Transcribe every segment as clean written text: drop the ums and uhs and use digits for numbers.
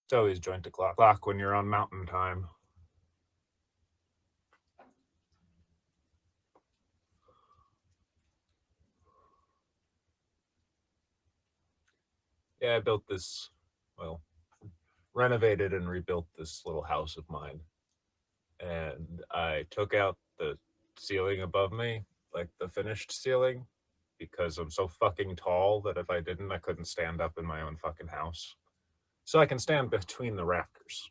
It's always joint to clock when you're on mountain time. Yeah, I built this, well, renovated and rebuilt this little house of mine. And I took out the ceiling above me, like the finished ceiling, because I'm so fucking tall that if I didn't, I couldn't stand up in my own fucking house. So I can stand between the rafters.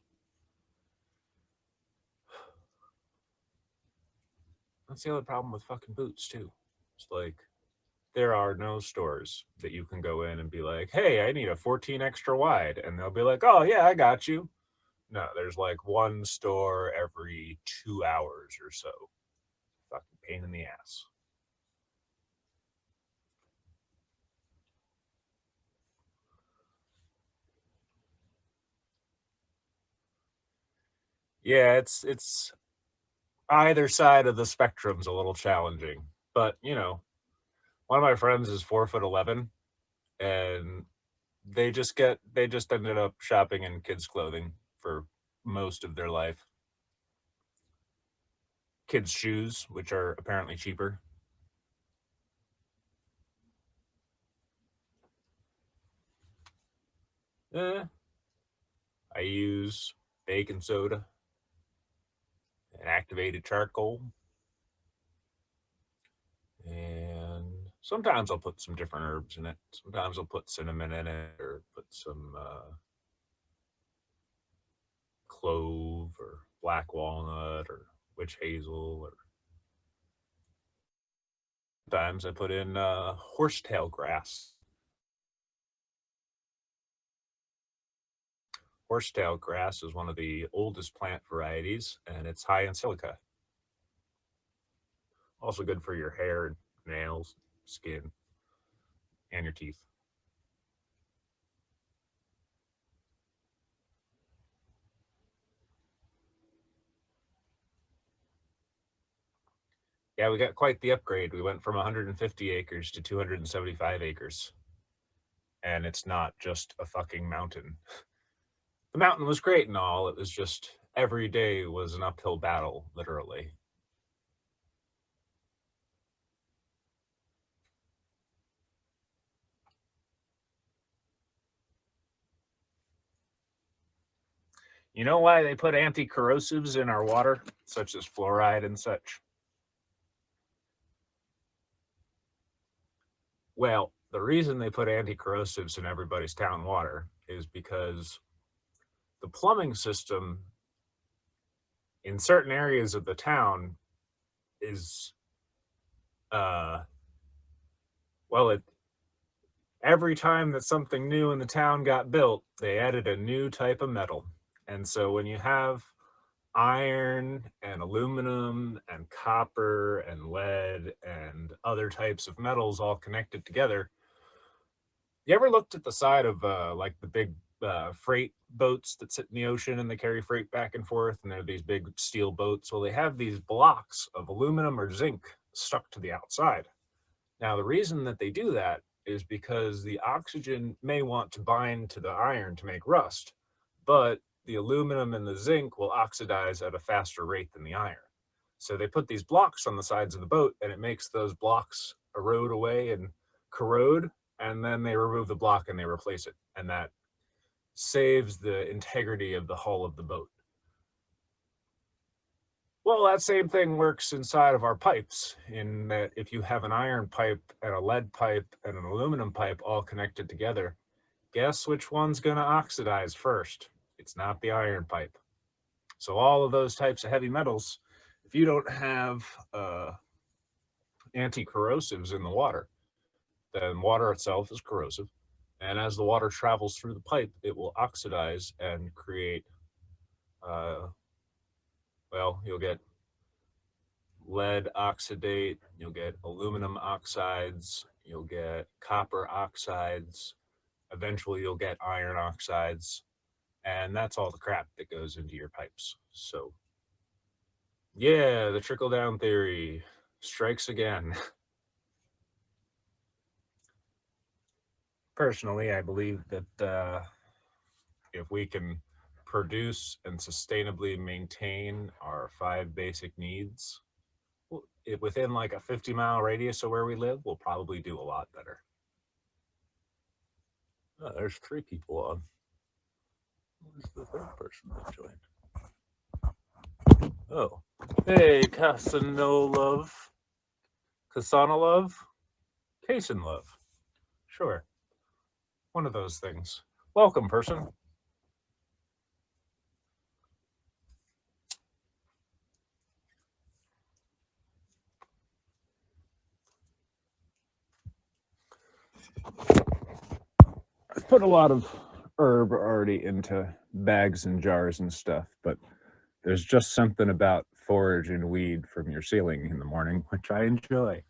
That's the other problem with fucking boots, too. It's like, there are no stores that you can go in and be like, hey, I need a 14 extra wide. And they'll be like, oh, yeah, I got you. No, there's like one store every 2 hours or so. Fucking pain in the ass. Yeah, it's either side of the spectrum's a little challenging. But, one of my friends is 4'11", and they just ended up shopping in kids' clothing for most of their life. Kids' shoes, which are apparently cheaper. Eh, I use baking soda and activated charcoal, and sometimes I'll put some different herbs in it. Sometimes I'll put cinnamon in it, or put some clove or black walnut or witch hazel, or sometimes I put in horsetail grass. Horsetail grass is one of the oldest plant varieties, and it's high in silica. Also good for your hair, nails, skin, and your teeth. Yeah, we got quite the upgrade. We went from 150 acres to 275 acres, and it's not just a fucking mountain. The mountain was great and all. It was just every day was an uphill battle, literally. You know why they put anti corrosives in our water, such as fluoride and such? Well, the reason they put anti corrosives in everybody's town water is because the plumbing system in certain areas of the town is, uh, well, every time that something new in the town got built, they added a new type of metal. And so when you have iron and aluminum and copper and lead and other types of metals all connected together, you ever looked at the side of like the big freight boats that sit in the ocean and they carry freight back and forth, and they're these big steel boats? Well, they have these blocks of aluminum or zinc stuck to the outside. Now, the reason that they do that is because the oxygen may want to bind to the iron to make rust, but the aluminum and the zinc will oxidize at a faster rate than the iron. So they put these blocks on the sides of the boat, and it makes those blocks erode away and corrode, and then they remove the block and they replace it. And that saves the integrity of the hull of the boat. Well, that same thing works inside of our pipes, in that if you have an iron pipe and a lead pipe and an aluminum pipe all connected together, guess which one's going to oxidize first? It's not the iron pipe. So, all of those types of heavy metals, if you don't have anti corrosives in the water, then water itself is corrosive. And as the water travels through the pipe, it will oxidize and create, uh, well, you'll get lead oxidate, you'll get aluminum oxides, you'll get copper oxides, eventually you'll get iron oxides, and that's all the crap that goes into your pipes. So, yeah, the trickle down theory strikes again. Personally, I believe that if we can produce and sustainably maintain our 5 basic needs within like a 50-mile radius of where we live, we'll probably do a lot better. Oh, there's 3 people on. Where's the 3rd person that joined? Oh, hey, Casanova, Cason Love. Sure, one of those things. Welcome, person. I've put a lot of herb already into bags and jars and stuff, but there's just something about forage and weed from your ceiling in the morning, which I enjoy.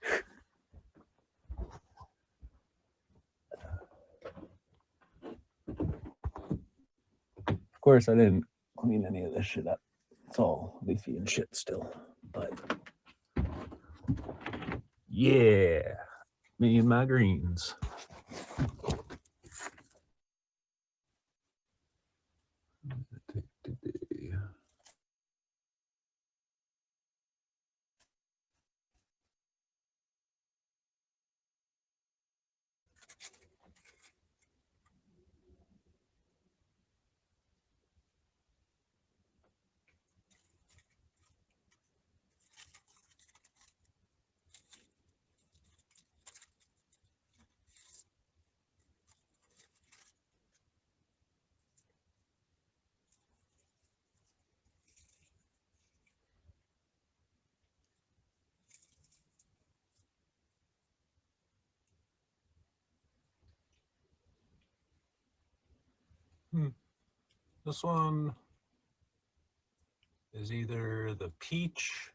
Of course, I didn't clean any of this shit up. It's all leafy and shit still, but yeah, me and my greens. This one is either the peach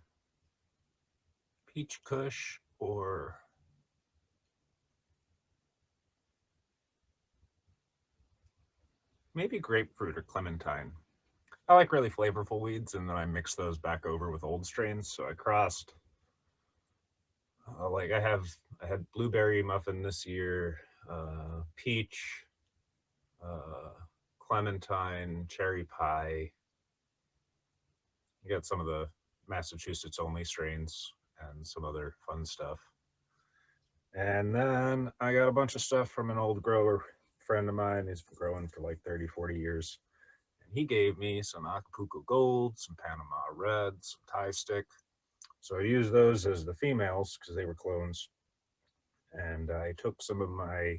kush, or maybe grapefruit or clementine. I like really flavorful weeds, and then I mix those back over with old strains. So I crossed. I had blueberry muffin this year, peach, clementine, cherry pie. You got some of the Massachusetts only strains and some other fun stuff. And then I got a bunch of stuff from an old grower friend of mine. He's been growing for like 30, 40 years. And he gave me some Acapulco Gold, some Panama Red, some Thai Stick. So I used those as the females because they were clones. And I took some of my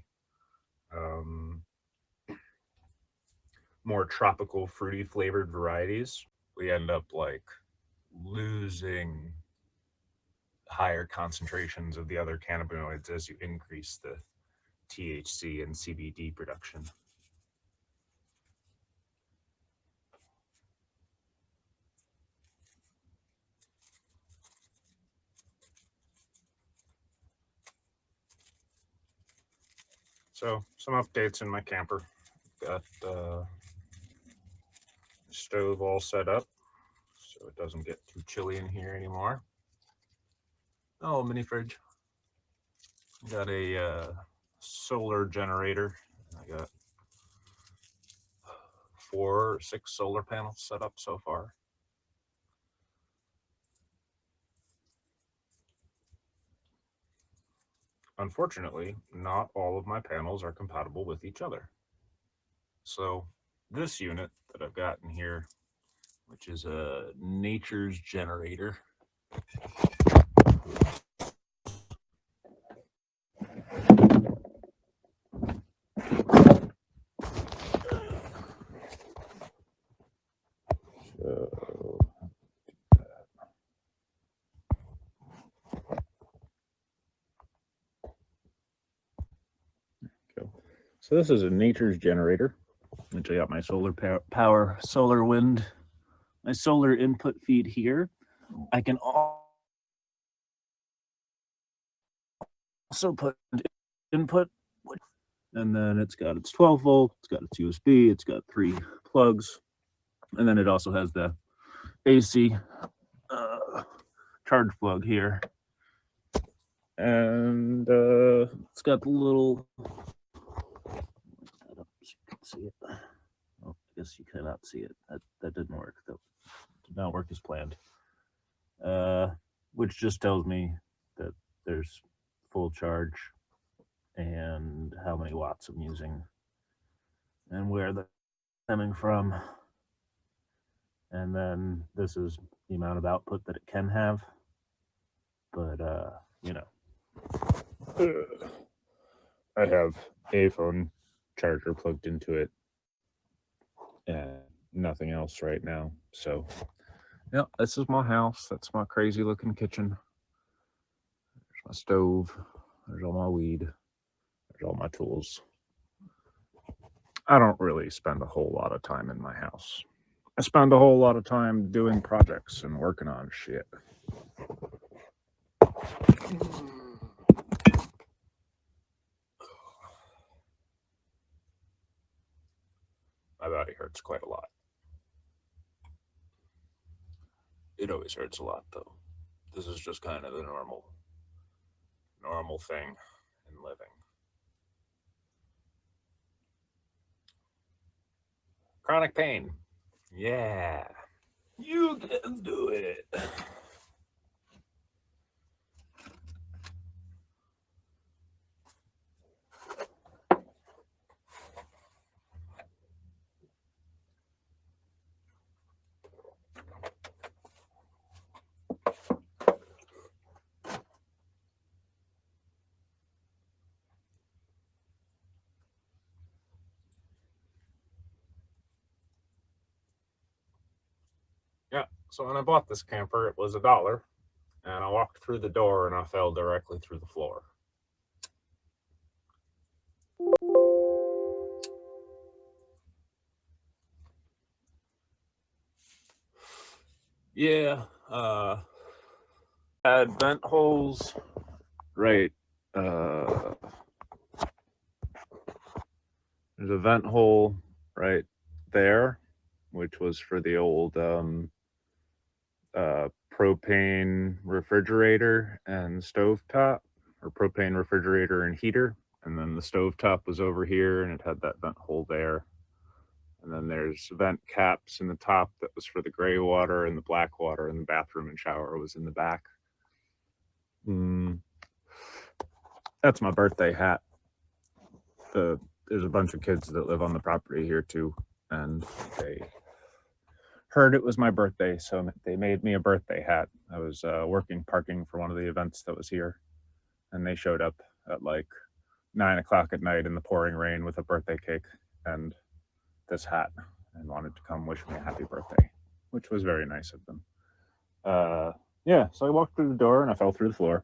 more tropical, fruity flavored varieties. We end up like losing higher concentrations of the other cannabinoids as you increase the THC and CBD production. So some updates in my camper. Got stove all set up so it doesn't get too chilly in here anymore. Oh, mini fridge. Got a solar generator. I got 4 or 6 solar panels set up so far. Unfortunately, not all of my panels are compatible with each other. So this unit that I've got in here, which is a nature's generator, So this is a nature's generator, which I got my solar power, solar wind, my solar input feed here. I can also put input, and then it's got its 12 volt, it's got its USB, it's got 3 plugs, and then it also has the AC charge plug here. And it's got the little, so you can see it. Oh, I guess you cannot see it. That didn't work. That did not work as planned. Which just tells me that there's full charge and how many watts I'm using and where they're coming from. And then this is the amount of output that it can have. But, you know, I have a phone charger plugged into it and nothing else right now. So, yeah, this is my house. That's my crazy looking kitchen. There's my stove. There's all my weed. There's all my tools. I don't really spend a whole lot of time in my house. I spend a whole lot of time doing projects and working on shit. My body hurts quite a lot. It always hurts a lot, though. This is just kind of the normal thing in living. Chronic pain. Yeah. You can do it. Yeah, so when I bought this camper, it was $1, and I walked through the door and I fell directly through the floor. Yeah, had vent holes right. There's a vent hole right there, which was for the old propane refrigerator and stovetop, or propane refrigerator and heater. And then the stovetop was over here and it had that vent hole there. And then there's vent caps in the top that was for the gray water, and the black water in the bathroom and shower was in the back. That's my birthday hat. There's a bunch of kids that live on the property here too, and they heard it was my birthday, so they made me a birthday hat. I was working parking for one of the events that was here, and they showed up at like 9 o'clock at night in the pouring rain with a birthday cake and this hat, and wanted to come wish me a happy birthday, which was very nice of them. Yeah, so I walked through the door and I fell through the floor.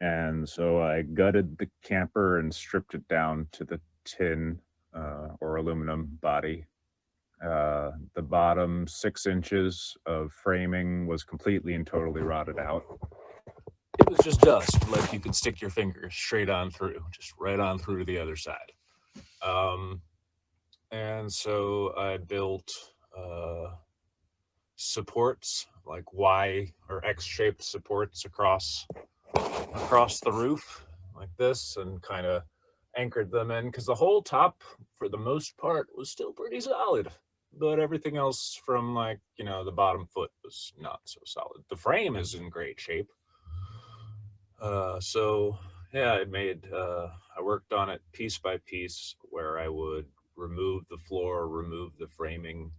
And so I gutted the camper and stripped it down to the tin or aluminum body. The bottom 6 inches of framing was completely and totally rotted out. It was just dust, like you could stick your finger straight on through, just right on through to the other side. And so I built supports, like Y or X-shaped supports across the roof like this, and kind of anchored them in, because the whole top for the most part was still pretty solid, but everything else from, like, you know, the bottom foot was not so solid. The frame is in great shape. So yeah, I worked on it piece by piece, where I would remove the floor, remove the framing,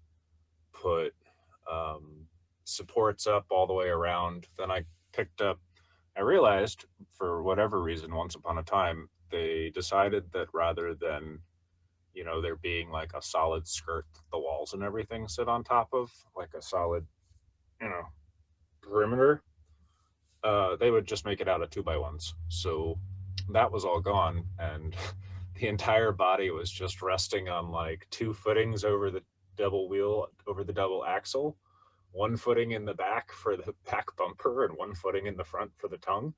put supports up all the way around. Then I realized, for whatever reason, once upon a time, they decided that rather than, you know, there being like a solid skirt that the walls and everything sit on top of, like a solid, you know, perimeter, they would just make it out of 2x1s. So that was all gone, and the entire body was just resting on like 2 footings over the double axle, 1 footing in the back for the back bumper, and 1 footing in the front for the tongue.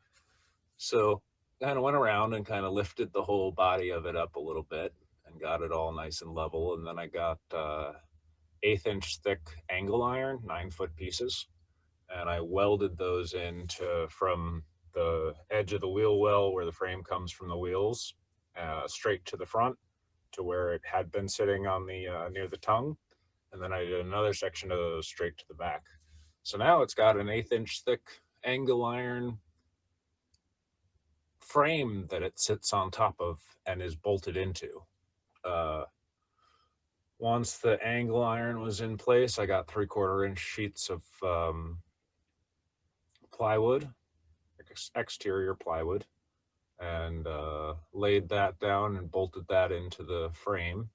So kind of went around and kind of lifted the whole body of it up a little bit and got it all nice and level. And then I got 1/8 inch thick angle iron, 9-foot pieces, and I welded those into from the edge of the wheel well, where the frame comes from the wheels, straight to the front, to where it had been sitting on the near the tongue. and then I did another section of those straight to the back. So now it's got an 1/8 inch thick angle iron frame that it sits on top of and is bolted into. Uh, Once the angle iron was in place, I got 3/4 inch sheets of plywood, exterior plywood, and laid that down and bolted that into the frame.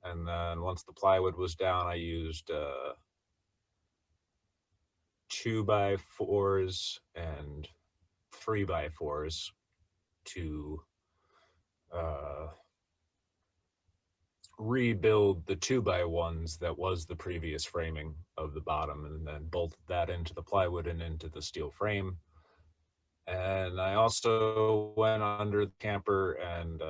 And then once the plywood was down, I used 2x4s and 3x4s to uh, rebuild the 2x1s that was the previous framing of the bottom, and then bolted that into the plywood and into the steel frame. And I also went under the camper and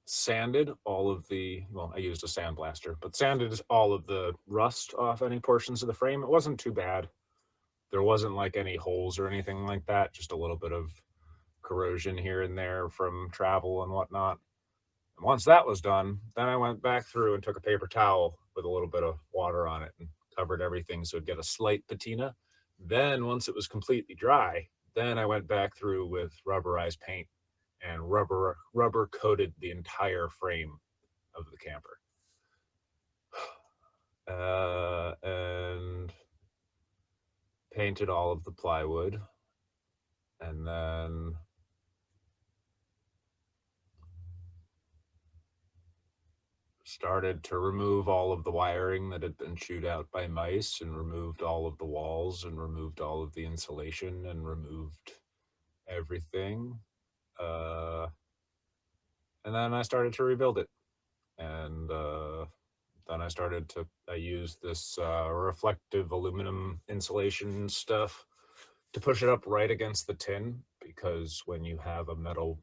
sanded all of the, well, I used a sandblaster, but sanded all of the rust off any portions of the frame. It wasn't too bad. There wasn't like any holes or anything like that, just a little bit of corrosion here and there from travel and whatnot. And once that was done, then I went back through and took a paper towel with a little bit of water on it and covered everything so it'd get a slight patina. Then once it was completely dry, then I went back through with rubberized paint and rubber coated the entire frame of the camper. And painted all of the plywood, and then started to remove all of the wiring that had been chewed out by mice, and removed all of the walls, and removed all of the insulation, and removed everything. Uh, and then I started to rebuild it. And then I used this reflective aluminum insulation stuff to push it up right against the tin, because when you have a metal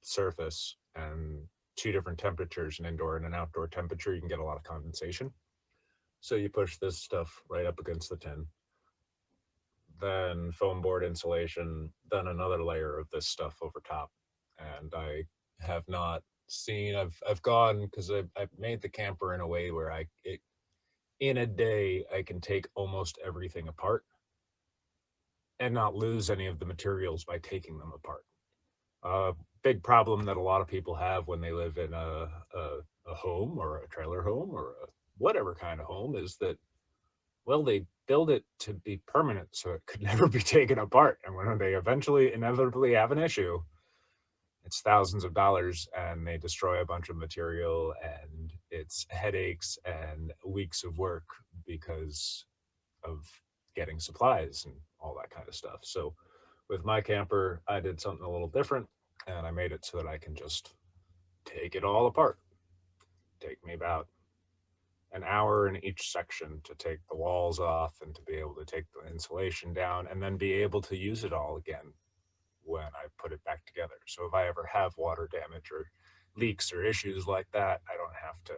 surface and two different temperatures, an indoor and an outdoor temperature, you can get a lot of condensation. So you push this stuff right up against the tin, then foam board insulation, then another layer of this stuff over top. And I have not seen, I've gone, because I've made the camper in a way where in a day, I can take almost everything apart and not lose any of the materials by taking them apart. A big problem that a lot of people have when they live in a home or a trailer home or a whatever kind of home is that, well, they build it to be permanent so it could never be taken apart. And when they eventually inevitably have an issue, it's thousands of dollars and they destroy a bunch of material, and it's headaches and weeks of work because of getting supplies and all that kind of stuff. So with my camper, I did something a little different, and I made it so that I can just take it all apart. Take me about an hour in each section to take the walls off and to be able to take the insulation down, and then be able to use it all again when I put it back together. So if I ever have water damage or leaks or issues like that, I don't have to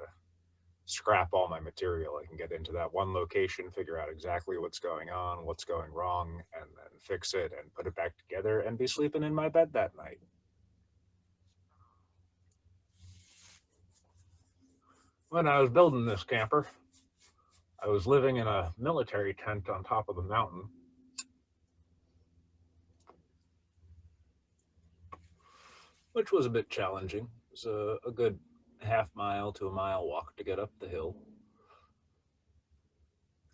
scrap all my material. I can get into that one location, figure out exactly what's going on, what's going wrong, and then fix it and put it back together and be sleeping in my bed that night. When I was building this camper, I was living in a military tent on top of the mountain, which was a bit challenging. It was a good half-mile to a mile walk to get up the hill.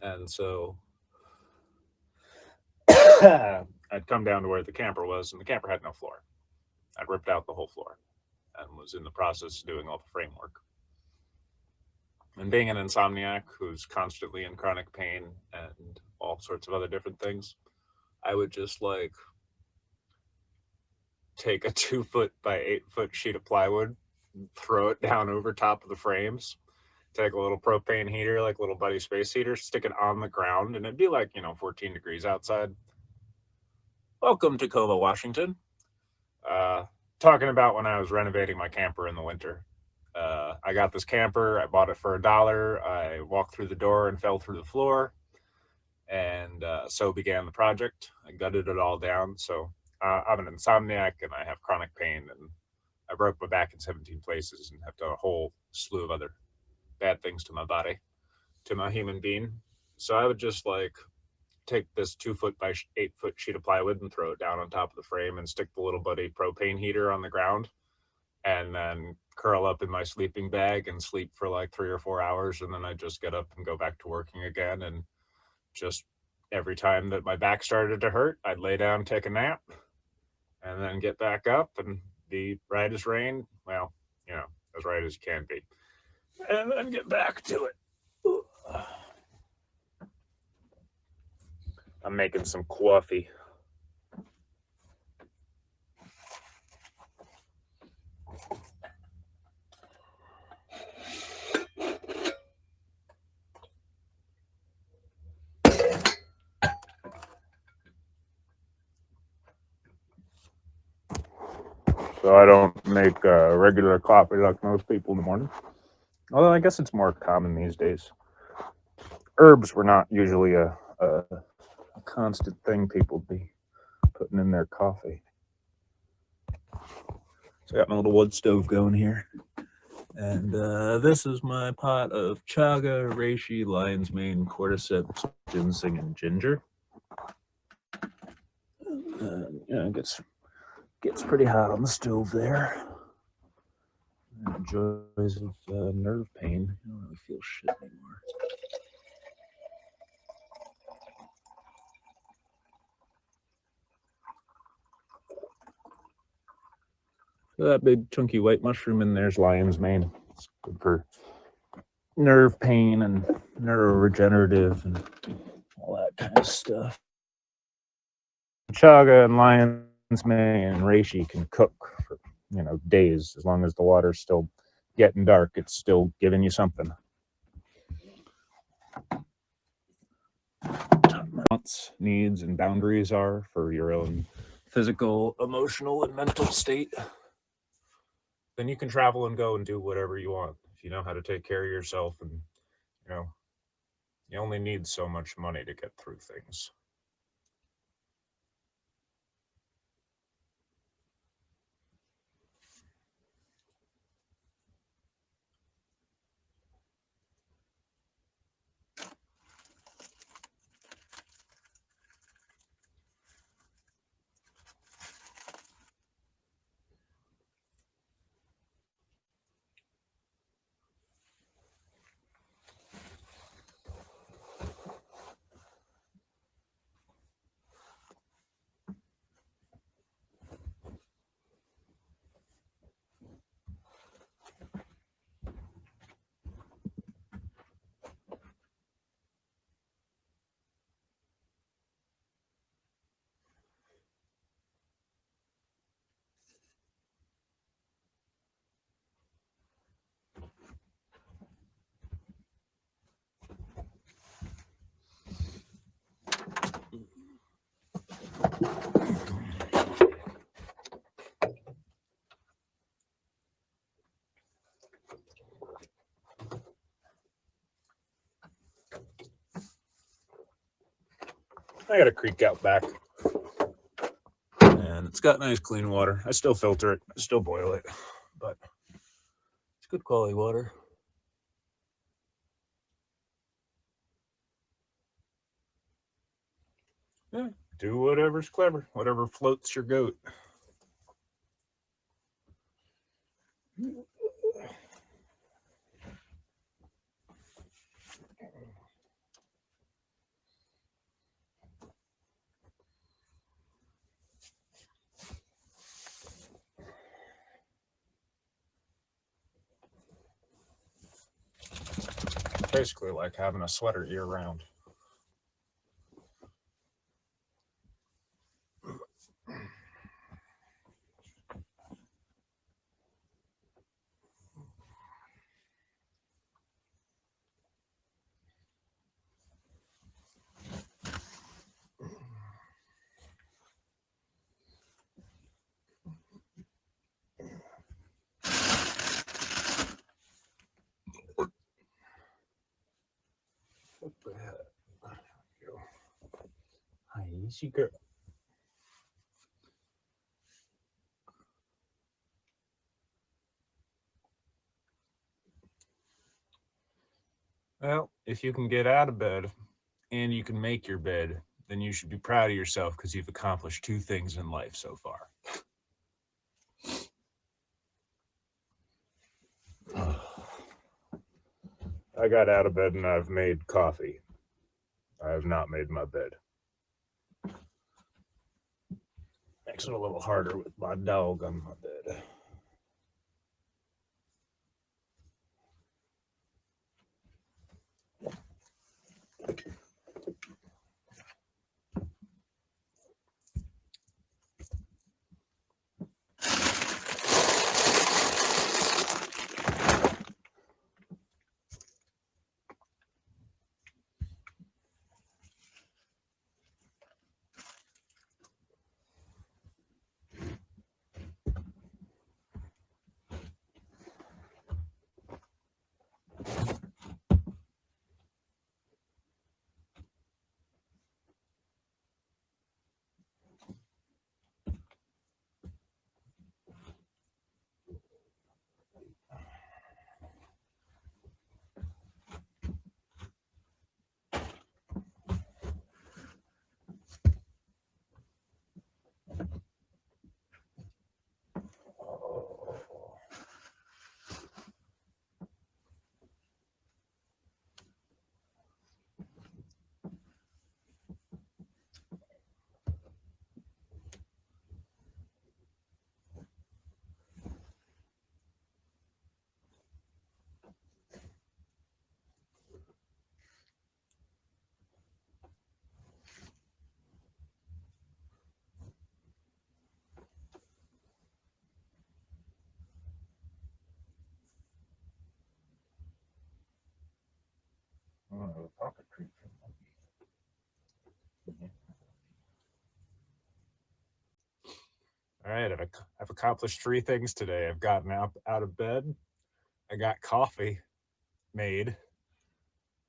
And so I'd come down to where the camper was, and the camper had no floor. I'd ripped out the whole floor and was in the process of doing all the framework. And being an insomniac who's constantly in chronic pain and all sorts of other different things, I would just like take a 2 foot by 8 foot sheet of plywood, throw it down over top of the frames, take a little propane heater, like a little buddy space heater, stick it on the ground, and it'd be like, 14 degrees outside. Welcome to Tacoma, Washington. Uh, Talking about when I was renovating my camper in the winter. I got this camper. I bought it for $1. I walked through the door and fell through the floor, and so began the project. I gutted it all down. So I'm an insomniac and I have chronic pain, and I broke my back in 17 places and have done a whole slew of other bad things to my body, to my human being. So I would just like take this 2 foot by 8 foot sheet of plywood and throw it down on top of the frame and stick the little buddy propane heater on the ground, and then curl up in my sleeping bag and sleep for like 3 or 4 hours. And then I just get up and go back to working again. And just every time that my back started to hurt, I'd lay down, take a nap, and then get back up and be right as rain. Well, you know, as right as you can be. And then get back to it. I'm making some coffee. So I don't make regular coffee like most people in the morning. Although I guess it's more common these days. Herbs were not usually a constant thing people be putting in their coffee. So I got my little wood stove going here. And this is my pot of chaga, reishi, lion's mane, cordyceps, ginseng, and ginger. It gets pretty hot on the stove there. Joys of nerve pain. I don't really feel shit anymore. So that big chunky white mushroom in there's lion's mane. It's good for nerve pain and neuroregenerative and all that kind of stuff. Chaga and lion's mane and reishi can cook for days. As long as the water's still getting dark, it's still giving you something. Wants, needs, and boundaries are for your own physical, emotional, and mental state, then you can travel and go and do whatever you want. If you know how to take care of yourself, and you only need so much money to get through things. I got a creek out back, and it's got nice clean water. I still filter it, I still boil it, but it's good quality water. Yeah, do whatever's clever, whatever floats your goat. Basically like having a sweater year round. What the heck? Hi, easy girl. Well, if you can get out of bed and you can make your bed, then you should be proud of yourself because you've accomplished two things in life so far. I got out of bed and I've made coffee. I have not made my bed. Makes it a little harder with my dog on my bed. Oh, pocket treat. All right, I've accomplished three things today. I've gotten out of bed, I got coffee made,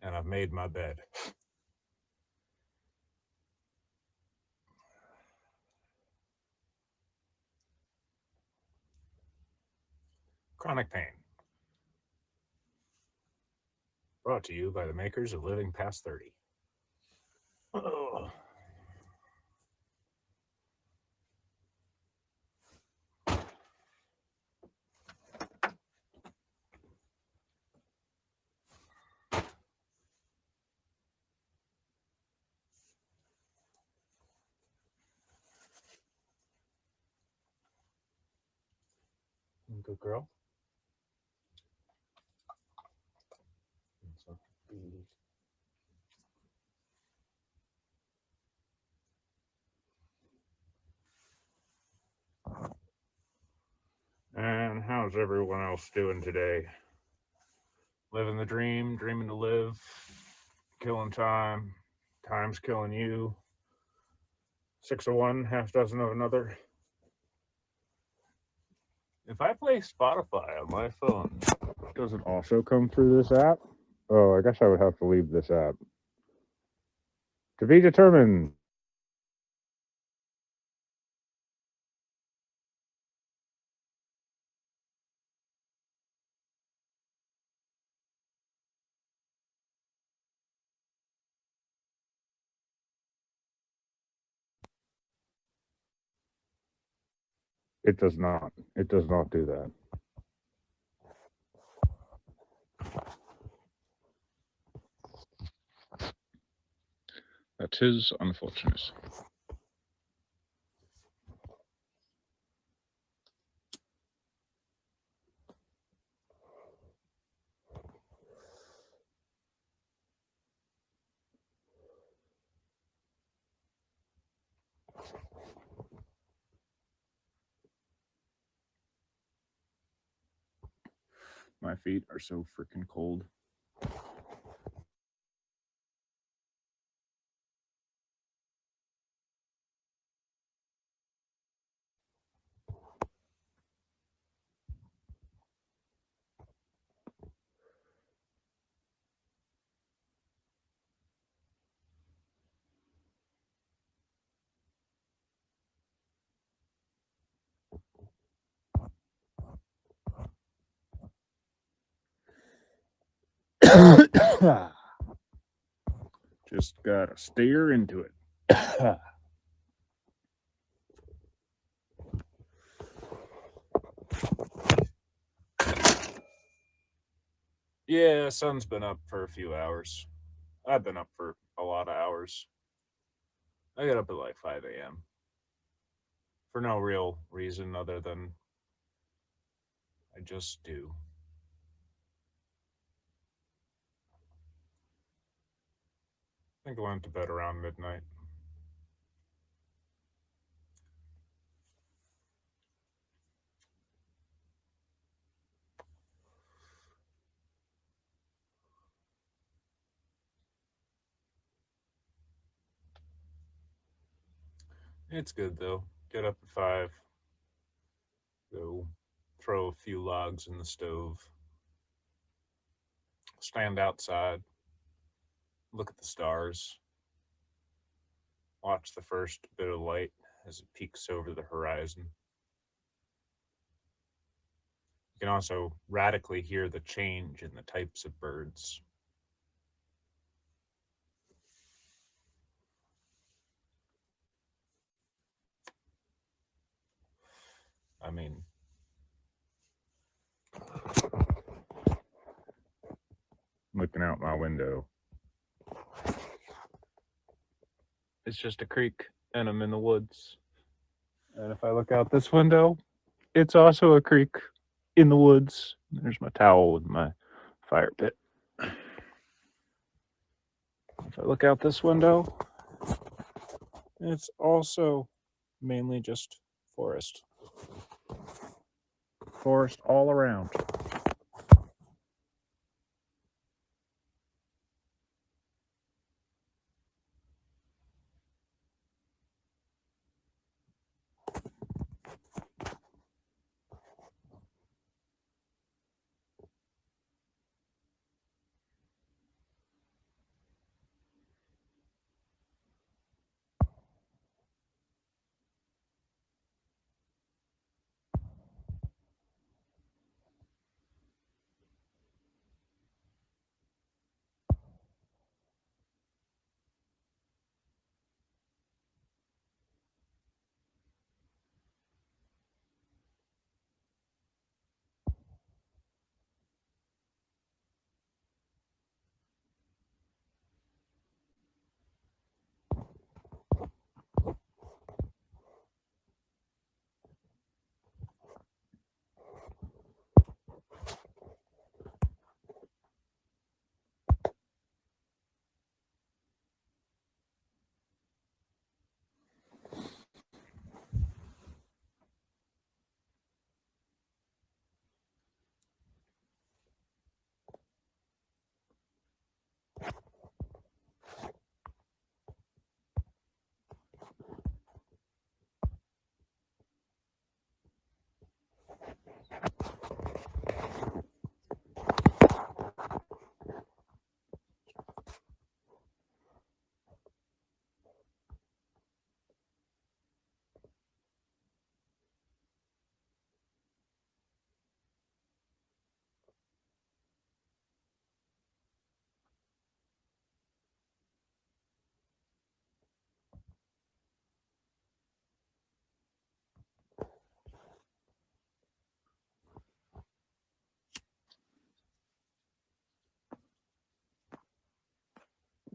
and I've made my bed. Chronic pain. Brought to you by the makers of Living Past 30. Oh. Good girl. And how's everyone else doing today? Living the dream, dreaming to live, killing time, time's killing you. 6 of one, half dozen of another. If I play Spotify on my phone, does it also come through this app? Oh, I guess I would have to leave this app. To be determined. It does not. It does not do that. That is unfortunate. My feet are so freaking cold. Just gotta steer into it. Yeah, sun's been up for a few hours. I've been up for a lot of hours. I get up at like 5 a.m. for no real reason other than I just do. I think I went to bed around midnight. It's good though. Get up at 5, go throw a few logs in the stove, stand outside, look at the stars, watch the first bit of light as it peeks over the horizon. You can also radically hear the change in the types of birds. I mean, looking out my window, it's just a creek and I'm in the woods. And if I look out this window, it's also a creek in the woods. There's my towel with my fire pit. If I look out this window, it's also mainly just forest. Forest all around.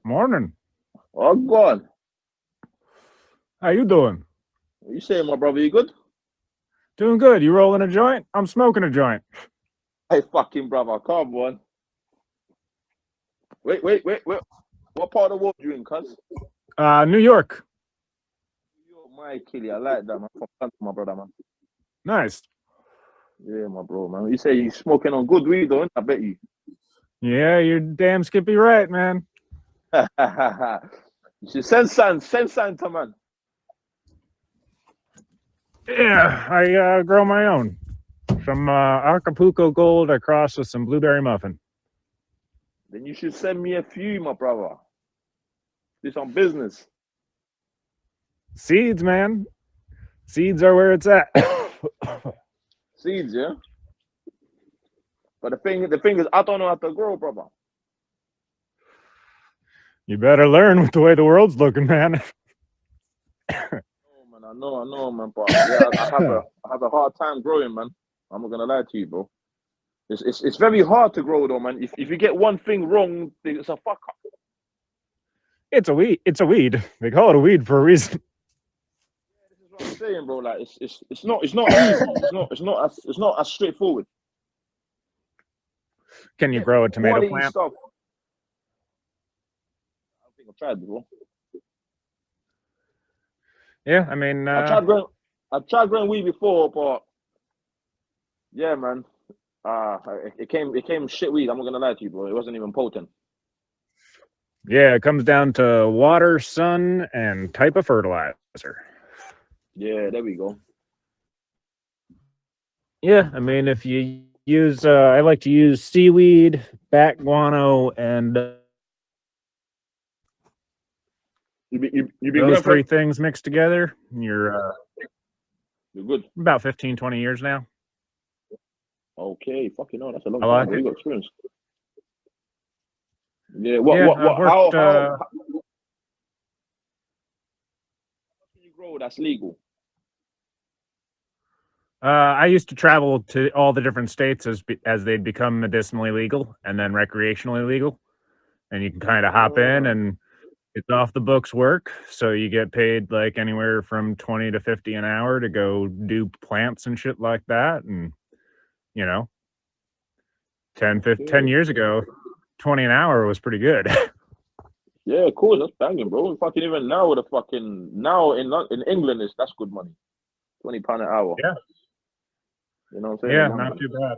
Morning. Oh, God. How you doing? What you saying, my brother? You good? Doing good. You rolling a joint? I'm smoking a joint. Hey, fucking brother. Come on. Wait. What part of the world you in, cuz? New York. You're my killie. I like that, man. From Canada, my brother, man. Nice. Yeah, my bro, man. You say you smoking on good weed, though, I bet you. Yeah, you're damn Skippy right, man. You should send sign to man. Yeah, I grow my own. Some Acapulco Gold I cross with some blueberry muffin. Then you should send me a few, my brother. Do some business. Seeds, man. Seeds are where it's at. Seeds, yeah? But the thing is, I don't know how to grow, brother. You better learn with the way the world's looking, man. Oh man, I know, man. But yeah, I have a hard time growing, man. I'm not gonna lie to you, bro. It's very hard to grow though, man. If you get one thing wrong, it's a fuck up. It's a weed. It's a weed. They call it a weed for a reason. This is what I'm saying, bro. Like it's not easy. It's not as straightforward. Can you Get grow a tomato quality plant? stuff. I think I've tried before. Yeah, I mean, I've tried growing weed before, but yeah, man. It came shit weed. I'm not gonna lie to you, bro. It wasn't even potent. yeah, it comes down to water, sun, and type of fertilizer. Yeah, there we go. Yeah, I mean, if you use, I like to use seaweed, bat guano, and You been those growing for three things mixed together. You're you're good. about 15, 20 years now. Okay, fucking hell, that's a long I time, like bro. it. You got experience. Yeah, Yeah, I've what worked. how can you grow that's legal? I used to travel to all the different states as they become medicinally legal and then recreationally legal, and you can kind of hop in Uh, and it's off the books work. So you get paid like anywhere from 20 to 50 an hour to go do plants and shit like that. And you know, 10 okay. years ago, 20 an hour was pretty good. Yeah, cool. That's banging, bro. Fucking even now with a fucking now in England is that's good money. £20 an hour. Yeah, You know what I'm saying? In yeah, not London. too bad.